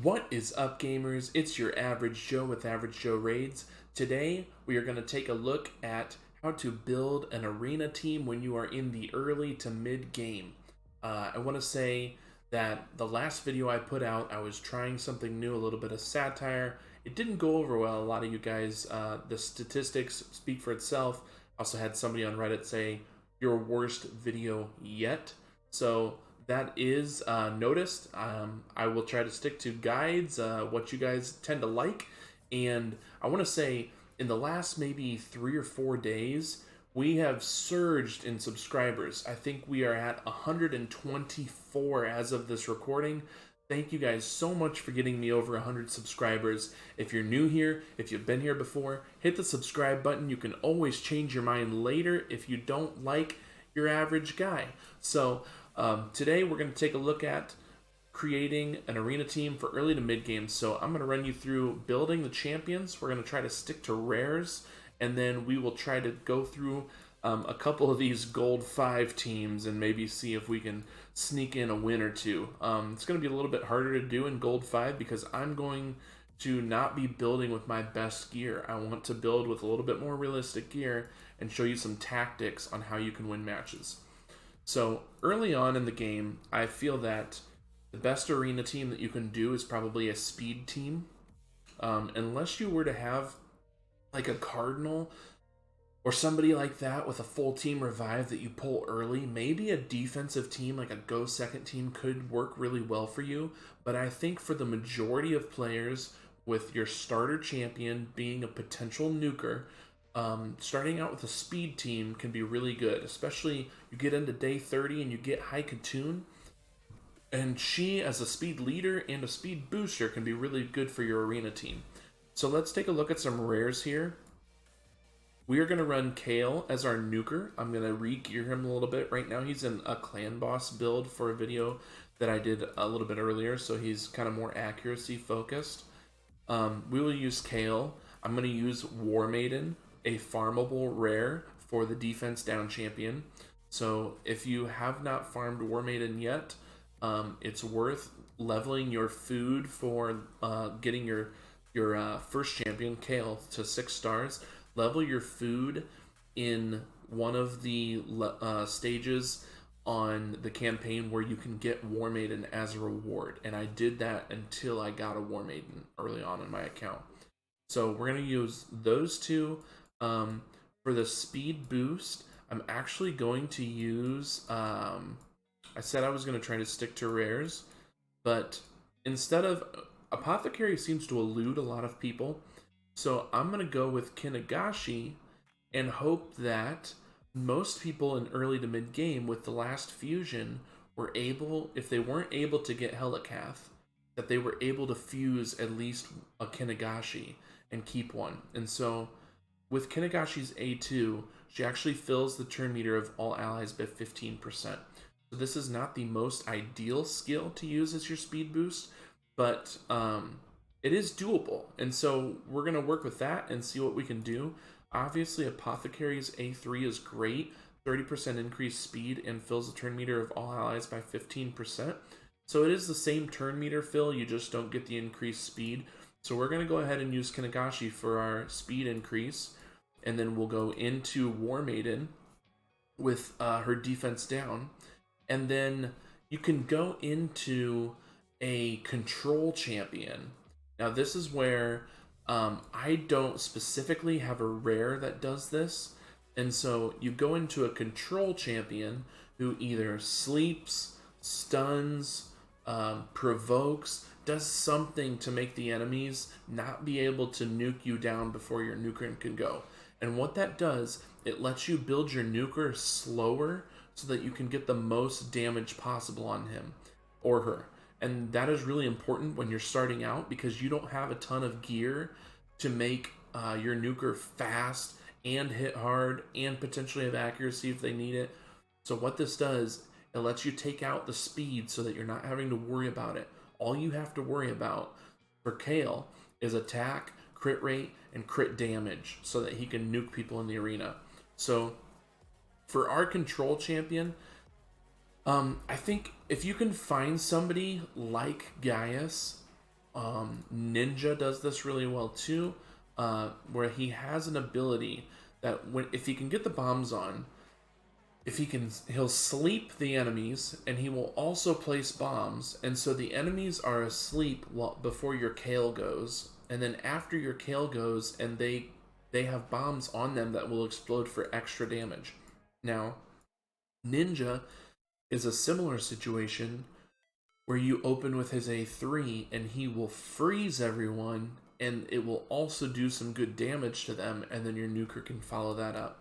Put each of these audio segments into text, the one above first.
What is up, gamers? It's your Average Joe with Average Joe Raids. Today, we are going to take a look at how to build an arena team when you are in the early to mid game. I want to say that the last video I put out, I was trying something new, a little bit of satire. It didn't go over well. A lot of you guys, the statistics speak for itself. I also had somebody on Reddit say, your worst video yet. So that is noticed. I will try to stick to guides, what you guys tend to like. And I want to say, in the last maybe 3 or 4 days, we have surged in subscribers. I think we are at 124 as of this recording. Thank you guys so much for getting me over 100 subscribers. If you're new here, if you've been here before, hit the subscribe button. You can always change your mind later if you don't like your average guy. So today we're going to take a look at creating an arena team for early to mid game. So I'm going to run you through building the champions. We're going to try to stick to rares, and then we will try to go through a couple of these gold 5 teams and maybe see if we can sneak in a win or two. It's going to be a little bit harder to do in gold 5 because I'm going to not be building with my best gear. I want to build with a little bit more realistic gear and show you some tactics on how you can win matches. So early on in the game, I feel that the best arena team that you can do is probably a speed team. Unless you were to have like a Cardinal or somebody like that with a full team revive that you pull early, maybe a defensive team like a go second team could work really well for you. But I think for the majority of players, with your starter champion being a potential nuker, starting out with a speed team can be really good, especially you get into day 30 and you get High Katoon, and she as a speed leader and a speed booster can be really good for your arena team. So let's take a look at some rares here. We are going to run Kale as our nuker. I'm going to re-gear him a little bit. Right now he's in a clan boss build for a video that I did a little bit earlier, so he's kind of more accuracy focused. We will use Kale. I'm going to use War Maiden, a farmable rare for the defense down champion. So if you have not farmed War Maiden yet, it's worth leveling your food for getting your first champion, Kale, to 6 stars. Level your food in one of the stages on the campaign where you can get War Maiden as a reward. And I did that until I got a War Maiden early on in my account. So we're going to use those two. For the speed boost, I'm actually going to use, I said I was going to try to stick to rares, but instead of, Apothecary seems to elude a lot of people, so I'm going to go with Kinagashi and hope that most people in early to mid game with the last fusion were able, if they weren't able to get Helicath, that they were able to fuse at least a Kinagashi and keep one. And so with Kinagashi's A2, she actually fills the turn meter of all allies by 15%. So this is not the most ideal skill to use as your speed boost, but it is doable. And so we're going to work with that and see what we can do. Obviously, Apothecary's A3 is great. 30% increased speed and fills the turn meter of all allies by 15%. So it is the same turn meter fill, you just don't get the increased speed. So we're going to go ahead and use Kinagashi for our speed increase. And then we'll go into War Maiden with her defense down. And then you can go into a control champion. Now this is where I don't specifically have a rare that does this. And so you go into a control champion who either sleeps, stuns, provokes, does something to make the enemies not be able to nuke you down before your nuker can go. And what that does, it lets you build your nuker slower so that you can get the most damage possible on him or her. And that is really important when you're starting out because you don't have a ton of gear to make your nuker fast and hit hard and potentially have accuracy if they need it. So what this does, it lets you take out the speed so that you're not having to worry about it. All you have to worry about for Kale is attack, crit rate, and crit damage so that he can nuke people in the arena. So for our control champion, I think if you can find somebody like Gaius Ninja does this really well too, where he has an ability that if he can get the bombs on, if he can, he'll sleep the enemies, and he will also place bombs, and so the enemies are asleep before your Kale goes, and then after your Kale goes, and they have bombs on them that will explode for extra damage. Now, Ninja is a similar situation where you open with his A3 and he will freeze everyone, and it will also do some good damage to them, and then your nuker can follow that up.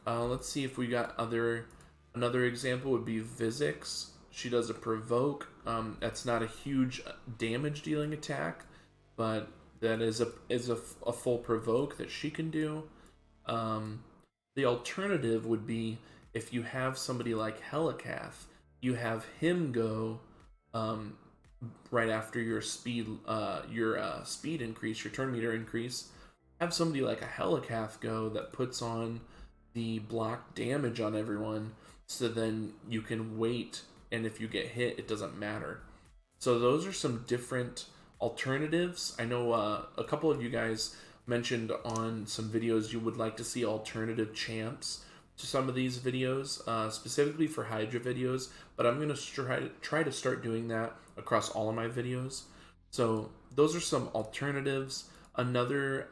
Let's see if we got another example would be Vizix. She does a provoke. That's not a huge damage dealing attack, but that is a full provoke that she can do. The alternative would be if you have somebody like Helicath, you have him go right after your speed increase, your turn meter increase. Have somebody like a Helicath go that puts on the block damage on everyone, so then you can wait, and if you get hit, it doesn't matter. So those are some different alternatives. I know a couple of you guys mentioned on some videos you would like to see alternative champs to some of these videos, specifically for Hydra videos, but I'm going to try to start doing that across all of my videos. So those are some alternatives. Another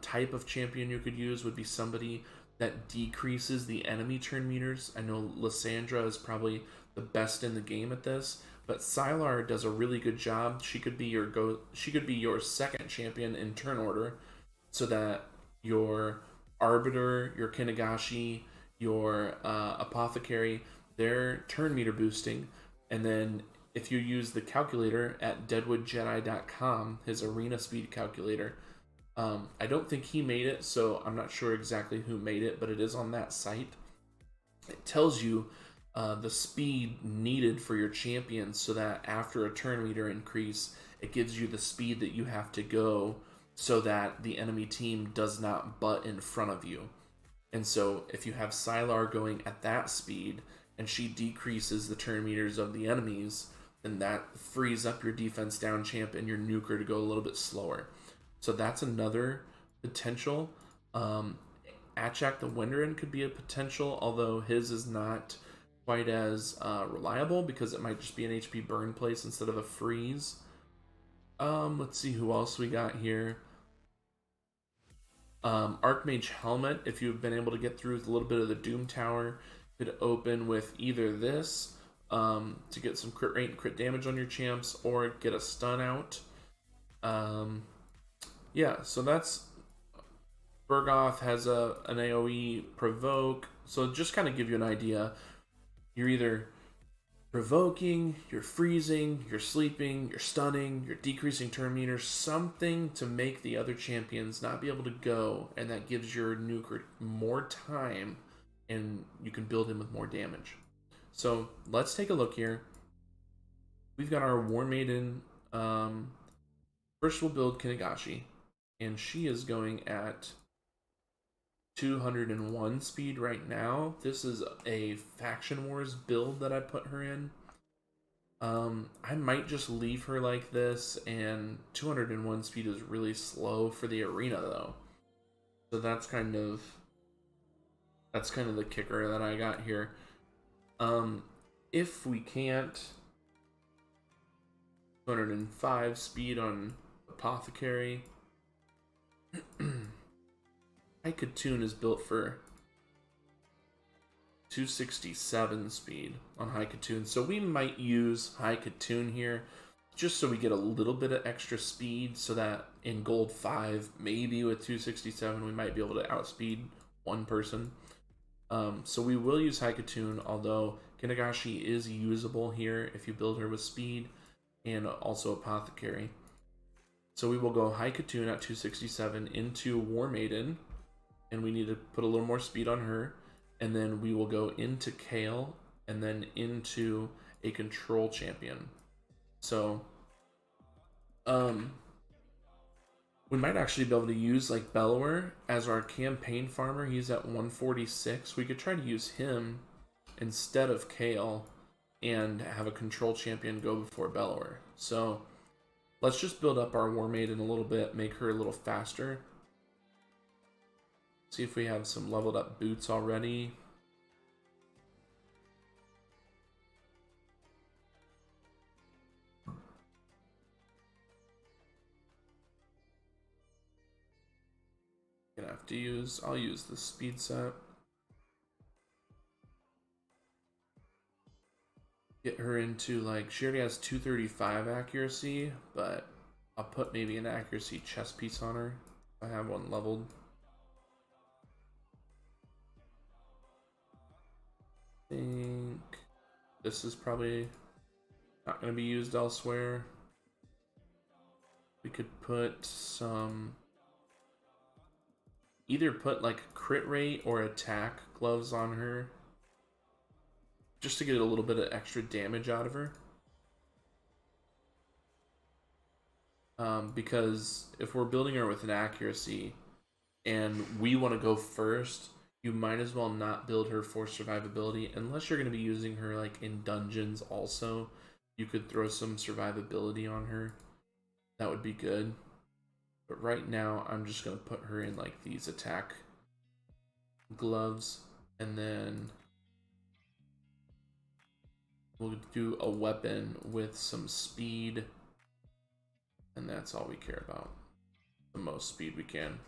type of champion you could use would be somebody that decreases the enemy turn meters. I know Lysandra is probably the best in the game at this, but Sylar does a really good job. She could be your second champion in turn order, so that your Arbiter, your Kinagashi, your Apothecary, they're turn meter boosting, and then if you use the calculator at deadwoodjedi.com, his arena speed calculator, I don't think he made it, so I'm not sure exactly who made it, but it is on that site. It tells you the speed needed for your champion, so that after a turn meter increase, it gives you the speed that you have to go so that the enemy team does not butt in front of you. And so if you have Sylar going at that speed and she decreases the turn meters of the enemies, then that frees up your defense down champ and your nuker to go a little bit slower. So that's another potential. Achak the Wenderin could be a potential, although his is not quite as reliable because it might just be an HP burn place instead of a freeze. Let's see who else we got here. Archmage Helmet, if you've been able to get through with a little bit of the Doom Tower, could open with either this to get some crit rate and crit damage on your champs, or get a stun out. Yeah, so that's Bergoth has an AoE provoke. So just kind of give you an idea. You're either provoking, you're freezing, you're sleeping, you're stunning, you're decreasing turn meter, something to make the other champions not be able to go, and that gives your nuker more time and you can build him with more damage. So let's take a look here. We've got our War Maiden. First we'll build Kinagashi, and she is going at 201 speed right now. This is a Faction Wars build that I put her in. I might just leave her like this, and 201 speed is really slow for the arena though. So that's kind of the kicker that I got here. If we can't, 205 speed on Apothecary. High Katoon is built for 267 speed on High Katoon, so we might use High Katoon here just so we get a little bit of extra speed, so that in Gold 5, maybe with 267, we might be able to outspeed one person. So we will use High Katoon, although Kinagashi is usable here if you build her with speed, and also Apothecary. So we will go High Katoon at 267 into War Maiden, and we need to put a little more speed on her, and then we will go into Kale, and then into a control champion. So, we might actually be able to use like Bellower as our campaign farmer. He's at 146. We could try to use him instead of Kale and have a control champion go before Bellower. So Let's just build up our War Maiden a little bit, make her a little faster. See if we have some leveled up boots already. Gonna have to use, I'll use the speed set. Get her into, like, she already has 235 accuracy, but I'll put maybe an accuracy chest piece on her. I have one leveled. I think this is probably not going to be used elsewhere. We could put some, either put like crit rate or attack gloves on her, just to get a little bit of extra damage out of her. Because if we're building her with an accuracy and we want to go first, you might as well not build her for survivability unless you're going to be using her like in dungeons also. You could throw some survivability on her. That would be good. But right now, I'm just going to put her in like these attack gloves, and then we'll do a weapon with some speed, and that's all we care about. The most speed we can.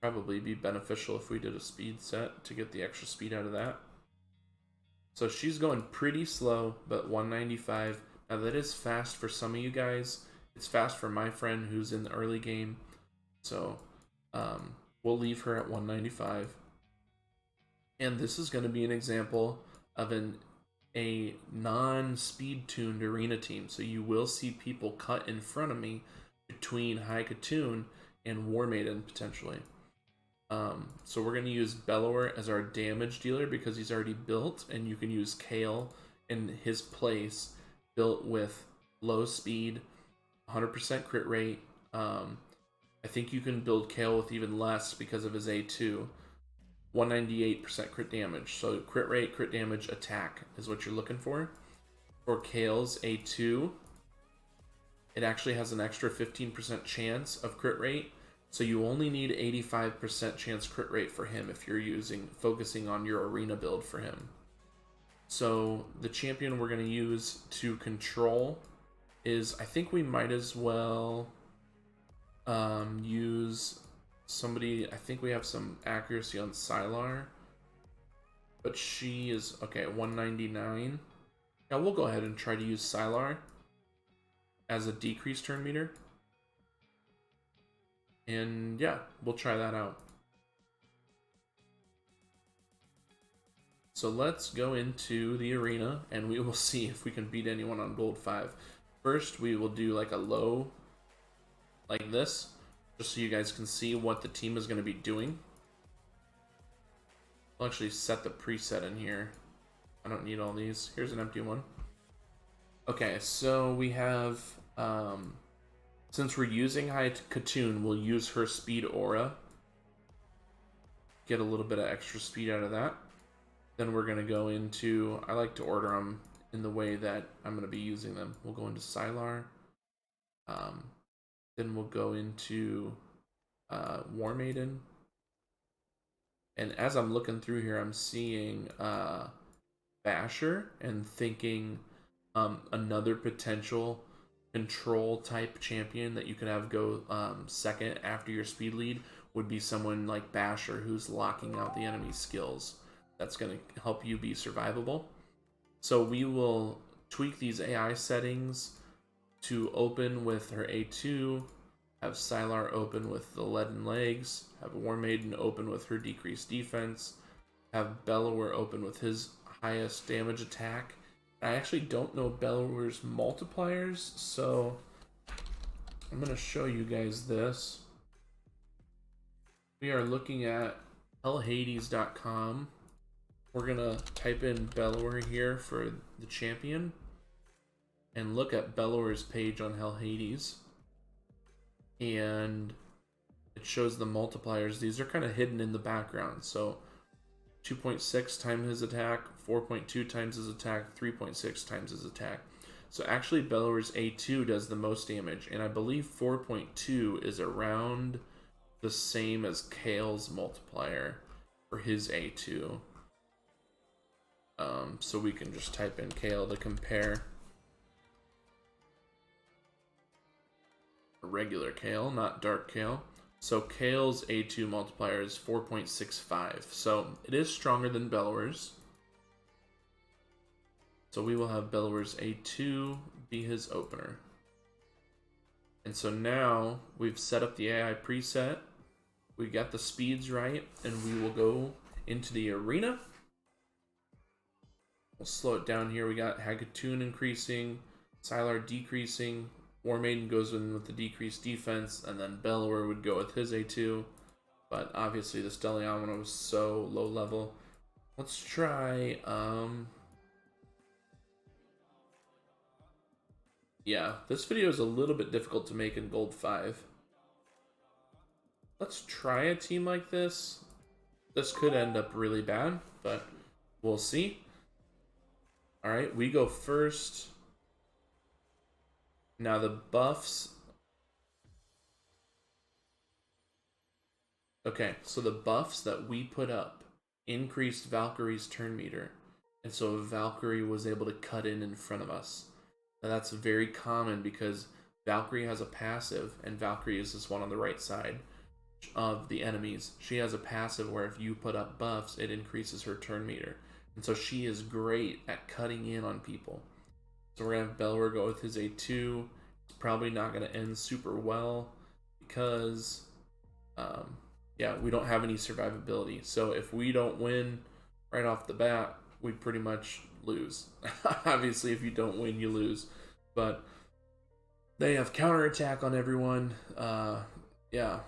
Probably be beneficial if we did a speed set to get the extra speed out of that. So she's going pretty slow, but 195. Now that is fast for some of you guys. It's fast for my friend who's in the early game. So we'll leave her at 195. And this is going to be an example of a non-speed tuned arena team. So you will see people cut in front of me between High Katoon and War Maiden potentially. So we're going to use Bellower as our damage dealer because he's already built, and you can use Kale in his place, built with low speed, 100% crit rate. I think you can build Kale with even less because of his A2. 198% crit damage. So crit rate, crit damage, attack is what you're looking for. For Kale's A2, it actually has an extra 15% chance of crit rate. So you only need 85% chance crit rate for him if you're focusing on your arena build for him. So the champion we're going to use to control is, I think we might as well use somebody. I think we have some accuracy on Sylar, but she is, okay, 199. Yeah, we'll go ahead and try to use Sylar as a decreased turn meter. And yeah, we'll try that out. So let's go into the arena and we will see if we can beat anyone on Gold 5. First, we will do like a low, like this, just so you guys can see what the team is going to be doing. I'll actually set the preset in here. I don't need all these. Here's an empty one. Okay, so we have, since we're using High Katoon, we'll use her speed aura. Get a little bit of extra speed out of that. Then we're going to go into, I like to order them in the way that I'm going to be using them. We'll go into Sylar. Then we'll go into War Maiden. And as I'm looking through here, I'm seeing Basher and thinking another potential control type champion that you could have go second after your speed lead would be someone like Basher, who's locking out the enemy's skills. That's going to help you be survivable. So we will tweak these AI settings to open with her A2, have Sylar open with the leaden legs, have War Maiden open with her decreased defense, have Bellower open with his highest damage attack. I actually don't know Bellower's multipliers, so I'm going to show you guys this. We are looking at hellhades.com. We're going to type in Bellower here for the champion and look at Bellower's page on Hell Hades. And it shows the multipliers. These are kind of hidden in the background. So 2.6 times his attack, 4.2 times his attack, 3.6 times his attack. So actually Bellower's A2 does the most damage, and I believe 4.2 is around the same as Kale's multiplier for his A2. So we can just type in Kale to compare. Regular Kale, not dark Kale. So Kale's A2 multiplier is 4.65. So it is stronger than Bellower's. So we will have Bellower's A2 be his opener. And so now we've set up the AI preset. We got the speeds right, and we will go into the arena. We'll slow it down here. We got Hagatoon increasing, Sylar decreasing, War Maiden goes in with the decreased defense, and then Bellower would go with his A2. But obviously the Stelliomino was so low level. Let's try, yeah, this video is a little bit difficult to make in Gold 5. Let's try a team like this. This could end up really bad, but we'll see. Alright, we go first. Now the buffs. Okay, so the buffs that we put up increased Valkyrie's turn meter. And so Valkyrie was able to cut in front of us. Now that's very common because Valkyrie has a passive, and Valkyrie is this one on the right side of the enemies. She has a passive where if you put up buffs, it increases her turn meter. And so she is great at cutting in on people. So we're going to have Bellower go with his A2. It's probably not going to end super well because, yeah, we don't have any survivability. So if we don't win right off the bat, we pretty much lose. Obviously, if you don't win, you lose. But they have counterattack on everyone. Yeah.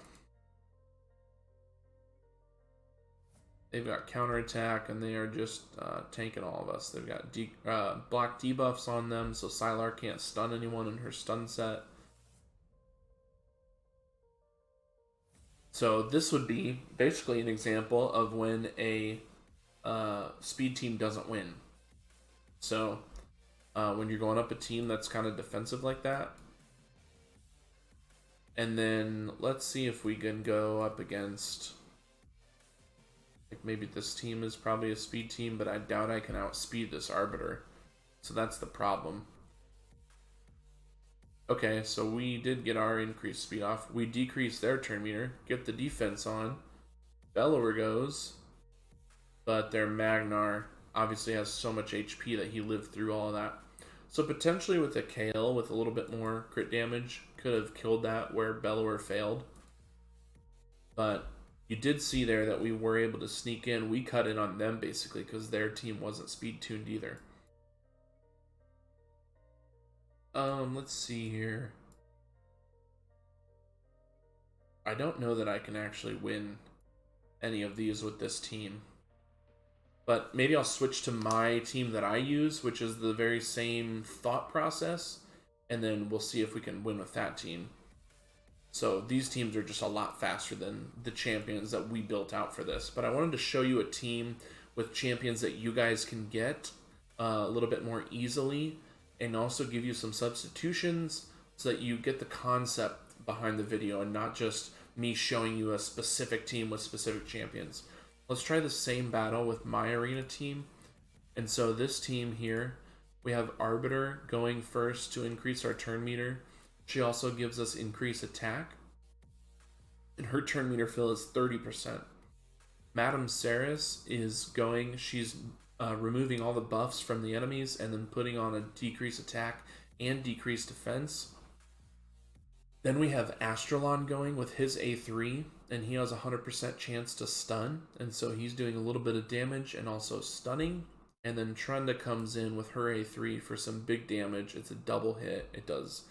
They've got counterattack, and they are just tanking all of us. They've got black debuffs on them, so Sylar can't stun anyone in her stun set. So this would be basically an example of when a speed team doesn't win. So when you're going up a team that's kind of defensive like that. And then let's see if we can go up against... Like maybe this team is probably a speed team, but I doubt I can outspeed this Arbiter. So that's the problem. Okay, so we did get our increased speed off. We decreased their turn meter, get the defense on. Bellower goes, but their Magnar obviously has so much HP that he lived through all of that. So potentially with a Kale with a little bit more crit damage, could have killed that where Bellower failed. But you did see there that we were able to sneak in. We cut in on them basically because their team wasn't speed tuned either. Let's see here. I don't know that I can actually win any of these with this team. But maybe I'll switch to my team that I use, which is the very same thought process, and then we'll see if we can win with that team. So these teams are just a lot faster than the champions that we built out for this. But I wanted to show you a team with champions that you guys can get a little bit more easily, and also give you some substitutions so that you get the concept behind the video and not just me showing you a specific team with specific champions. Let's try the same battle with my arena team. And so this team here, we have Arbiter going first to increase our turn meter. She also gives us increased attack, and her turn meter fill is 30%. Madame Saris is going, she's removing all the buffs from the enemies and then putting on a decreased attack and decreased defense. Then we have Astralon going with his A3, and he has a 100% chance to stun, and so he's doing a little bit of damage and also stunning. And then Trunda comes in with her A3 for some big damage. It's a double hit. It does...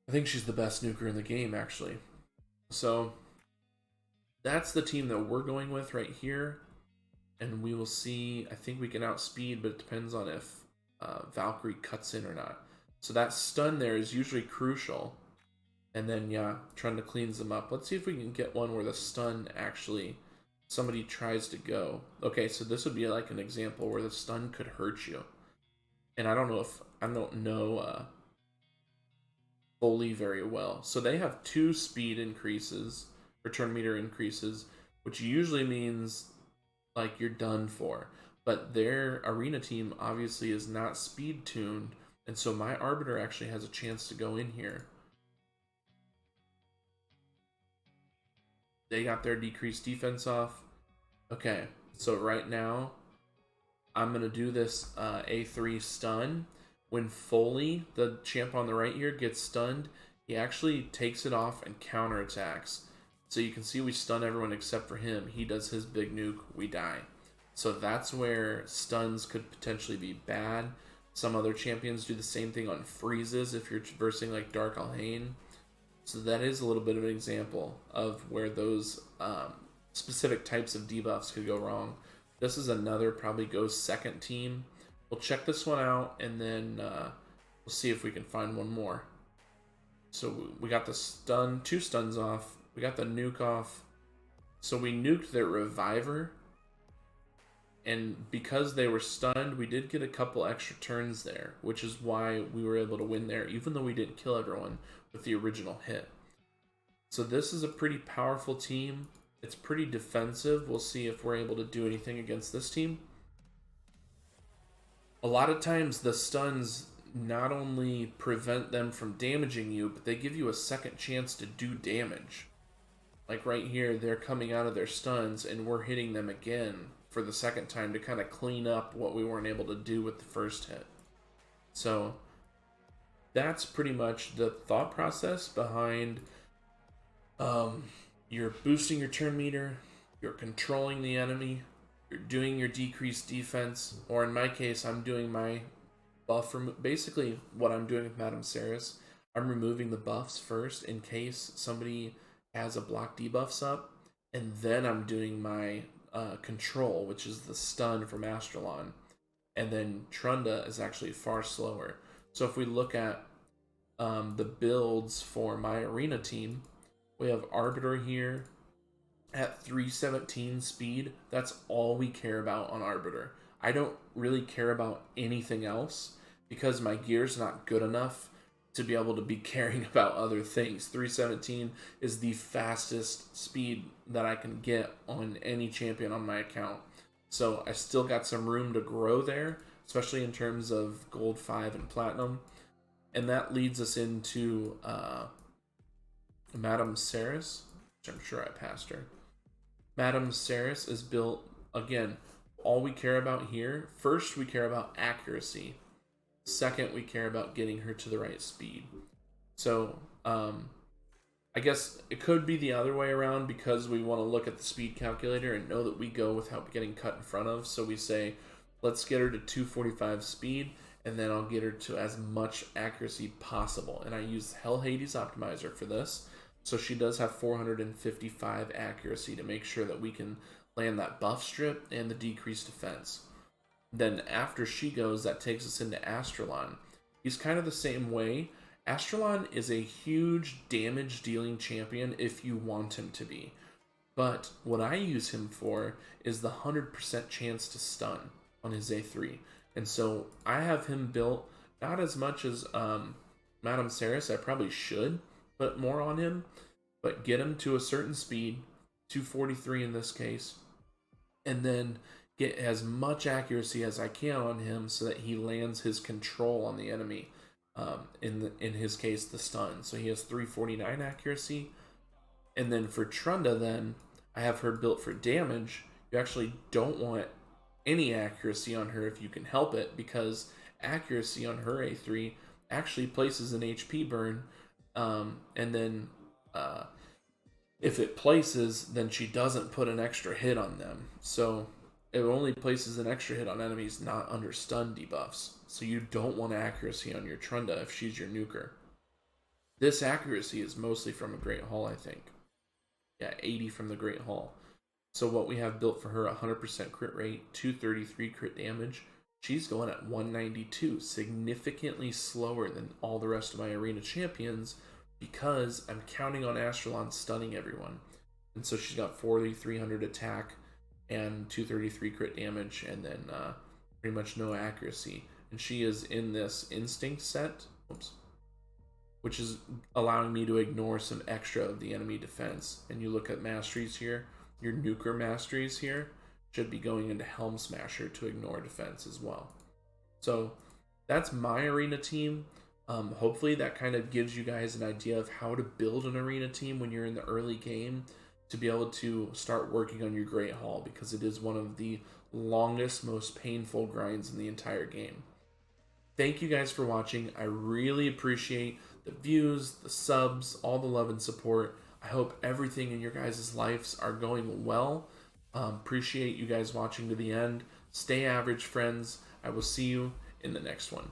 I think she's the best nuker in the game, actually. So that's the team that we're going with right here. And we will see. I think we can outspeed, but it depends on if Valkyrie cuts in or not. So that stun there is usually crucial. And then, yeah, Trunda cleans them up. Let's see if we can get one where the stun actually, somebody tries to go. Okay, so this would be like an example where the stun could hurt you. And I don't know if I don't know fully very well. So they have 2 speed increases, return meter increases, which usually means like you're done for. But their arena team obviously is not speed tuned, and so my Arbiter actually has a chance to go in here. They got their decreased defense off. Okay, so right now I'm gonna do this A3 stun. When Foley, the champ on the right here, gets stunned, he actually takes it off and counterattacks. So you can see we stun everyone except for him. He does his big nuke, we die. So that's where stuns could potentially be bad. Some other champions do the same thing on freezes if you're versing like Dark Alhain. So that is a little bit of an example of where those specific types of debuffs could go wrong. This is another probably goes second team. We'll check this one out, and then we'll see if we can find one more. So we got the stun, 2 stuns off. We got the nuke off. So we nuked their reviver, and because they were stunned, we did get a couple extra turns there, which is why we were able to win there, even though we didn't kill everyone with the original hit. So this is a pretty powerful team. It's pretty defensive. We'll see if we're able to do anything against this team. A lot of times the stuns not only prevent them from damaging you, but they give you a second chance to do damage. Like right here, they're coming out of their stuns and we're hitting them again for the second time to kind of clean up what we weren't able to do with the first hit. So that's pretty much the thought process behind you're boosting your turn meter, you're controlling the enemy, you're doing your decreased defense, or in my case, I'm doing my buff. Basically, what I'm doing with Madame Ceres, I'm removing the buffs first in case somebody has a block debuffs up, and then I'm doing my control, which is the stun from Astralon, and then Trunda is actually far slower. So if we look at the builds for my arena team, we have Arbiter here at 317 speed. That's all we care about on Arbiter. I don't really care about anything else because my gear's not good enough to be able to be caring about other things. 317 is the fastest speed that I can get on any champion on my account. So I still got some room to grow there, especially in terms of gold 5 and platinum. And that leads us into Madame Ceres, which I'm sure I passed her. Madame Ceres is built, again, all we care about here, first we care about accuracy. Second, we care about getting her to the right speed. So, I guess it could be the other way around because we want to look at the speed calculator and know that we go without getting cut in front of. So we say, let's get her to 245 speed, and then I'll get her to as much accuracy possible. And I use Hell Hades Optimizer for this. So she does have 455 accuracy to make sure that we can land that buff strip and the decreased defense. Then after she goes, that takes us into Astralon. He's kind of the same way. Astralon is a huge damage dealing champion if you want him to be. But what I use him for is the 100% chance to stun on his A3. And so I have him built not as much as Madame Ceres. I probably should put more on him, but get him to a certain speed, 243 in this case, and then get as much accuracy as I can on him so that he lands his control on the enemy, in his case the stun. So he has 349 accuracy. And then for Trunda, then I have her built for damage. You actually don't want any accuracy on her if you can help it, because accuracy on her A3 actually places an HP burn, and then if it places, then she doesn't put an extra hit on them. So it only places an extra hit on enemies not under stun debuffs. So you don't want accuracy on your Trunda if she's your nuker. This accuracy is mostly from a Great Hall, I think. Yeah, 80 from the Great Hall. So what we have built for her, 100% crit rate, 233 crit damage. She's going at 192, significantly slower than all the rest of my arena champions because I'm counting on Astralon stunning everyone. And so she's got 4,300 attack and 233 crit damage, and then pretty much no accuracy. and she is in this instinct set. Oops. Which is allowing me to ignore some extra of the enemy defense. And you look at masteries here, your nuker masteries here should be going into Helm Smasher to ignore defense as well. So that's my arena team. Hopefully that kind of gives you guys an idea of how to build an arena team when you're in the early game to be able to start working on your Great Hall, because it is one of the longest, most painful grinds in the entire game. Thank you guys for watching. I really appreciate the views, the subs, all the love and support. I hope everything in your guys' lives are going well. Appreciate you guys watching to the end. Stay average, friends. I will see you in the next one.